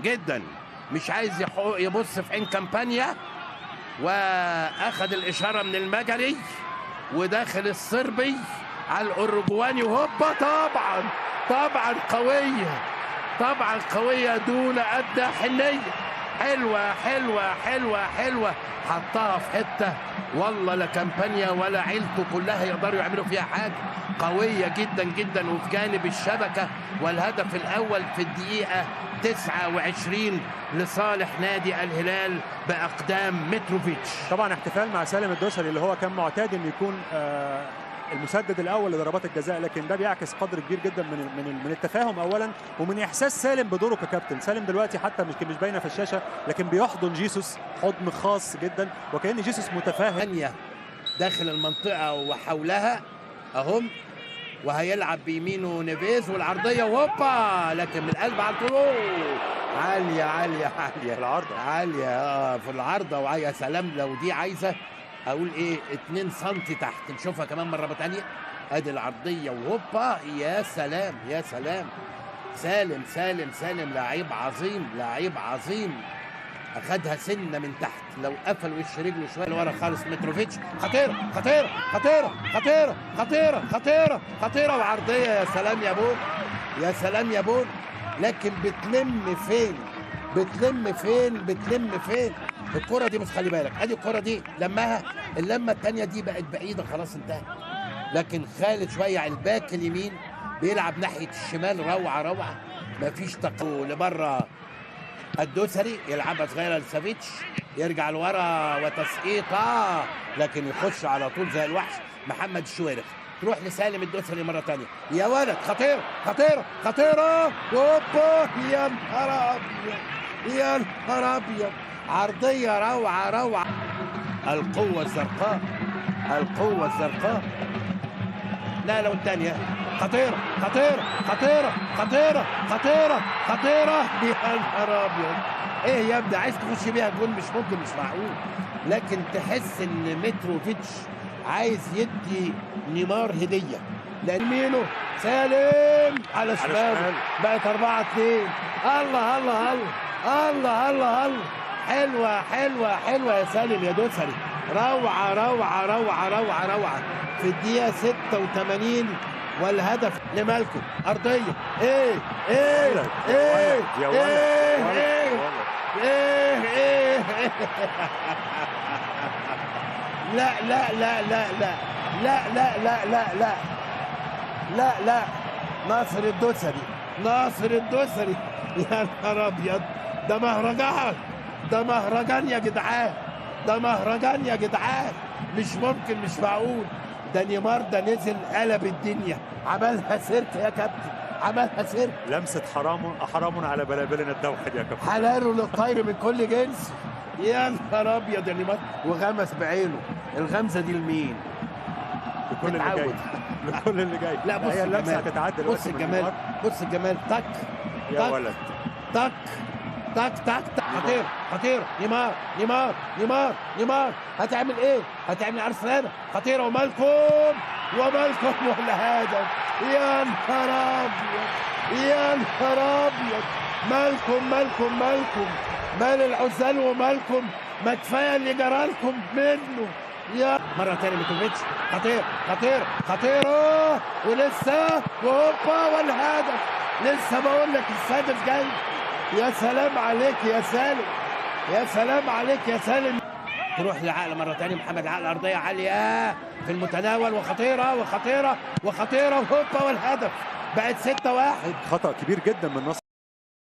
جدا، مش عايز يبص في عين كامبانيا، واخد الاشاره من المجري وداخل الصربي على الاورجواني، وهوبا طبعا قويه، طبعا قويه دون ادنى حنيه. حلوه حلوه حلوه حلوه، حطها في حته والله لا كامبانيا ولا عيلته كلها يقدروا يعملوا فيها حاجه. قويه جدا جدا وفي جانب الشبكه، والهدف الاول في الدقيقه 29 لصالح نادي الهلال باقدام متروفيتش. طبعا احتفال مع سالم الدوسري اللي هو كان معتاد انه يكون المسدد الاول لضربات الجزاء، لكن ده بيعكس قدر كبير جدا من التفاهم اولا، ومن احساس سالم بدوره ككابتن. سالم دلوقتي حتى مش باينه في الشاشه، لكن بيحضن جيسوس حضن خاص جدا، وكأن جيسوس متفاهم. داخل المنطقه وحولها اهم، وهيلعب بيمينه نيفيز والعرضيه وهوبا، لكن من القلب على طول. عاليه عاليه عاليه في العارضه، عاليه في العارضه. ويا سلام لو دي عايزه اقول ايه 2 سم تحت. نشوفها كمان مره ثانيه، ادي العرضيه وهوبا. يا سلام يا سلام. سالم سالم سالم لعيب عظيم، لعيب عظيم. اخدها سنه من تحت، لو قفل وش رجله شويه لورا خالص متروفيتش. خطيره خطيره خطيره خطيره خطيره خطيره خطيره وعرضيه. يا سلام يا بون، يا سلام يا بون. لكن بتلم فين؟ بتلم فين؟ بتلم فين؟ الكره دي مش، خلي بالك ادي الكره دي لمها، اللمه الثانيه دي بقت بعيده خلاص انتهت. لكن خالد شويه على الباك اليمين بيلعب ناحيه الشمال، روعه روعه، مفيش تقو لبره. الدوسري يلعبها صغيره لسافيتش، يرجع لورا وتسقيطه، لكن يخش على طول زي الوحش محمد الشويرخ. تروح لسالم الدوسري مره ثانيه، يا ولد خطيره خطيره خطيره هوبا. يا نهار ابيض يا نهار ابيض، عرضيه روعه روعه. القوه الزرقاء، القوه الزرقاء. لا لو الثانيه خطيره خطيره خطيره خطيره خطيره خطيره. يا نهار ابيض، ايه يا ابني عايز تخش بيها جول؟ مش ممكن، مش معقول. لكن تحس ان متروفيتش عايز يدي نيمار هديه، لان مينو سالم على شماله بقت 4-2. الله الله الله الله الله الله. حلوه حلوه حلوه يا سالم يا دوسري، روعه روعه روعه روعه روعه. في الدقيقه 86 والهدف لمالكم. ارضيه ايه ايه ايه يا ولد ايه ايه ايه ايه. لا لا لا لا لا لا لا لا لا لا لا لا. ناصر الدوسري، ناصر الدوسري. يا نهار ابيض، ده مهرجان، ده مهرجان يا جدعان، ده مهرجان يا جدعان. مش ممكن، مش معقول. ده نيمار ده نزل قلب الدنيا، عملها سيرك يا كابتن، عملها سيرك. لمسه حرام على بلابلنا التوحد يا كابتن. حلاله للطير من كل جنس. يا نهار ابيض يا نيمار، وغمس بعينه. الغمزه دي لمين؟ لكل اللي جاي، لكل اللي جاي. لا بص هي اللمسه الجمال، هتتعدل. بص الجمال، بص الجمال. تك يا ولد، تك تك تك تك. خطير خطير. نيمار نيمار نيمار نيمار هتعمل ايه؟ هتعمل ارسنال. خطيره ومالكم ومالكم ولا هدف. يا نهار ابيض يا نهار ابيض. مالكم مالكم مالكم، مال العزال ومالكم، ما كفايه اللي جرالكم منه. يا مره ثانيه متروفيتش. خطير خطير خطيره ولسه وهوبا والهدف. لسه بقول لك السادس جاي. يا سلام عليك يا سالم، يا سلام عليك يا سالم. تروح لعقل مره ثانيه، محمد عقل ارضيه عاليه في المتناول وخطيره وخطيره وخطيره وهوبا والهدف. بقت 6-1. خطأ كبير جدا من نصر.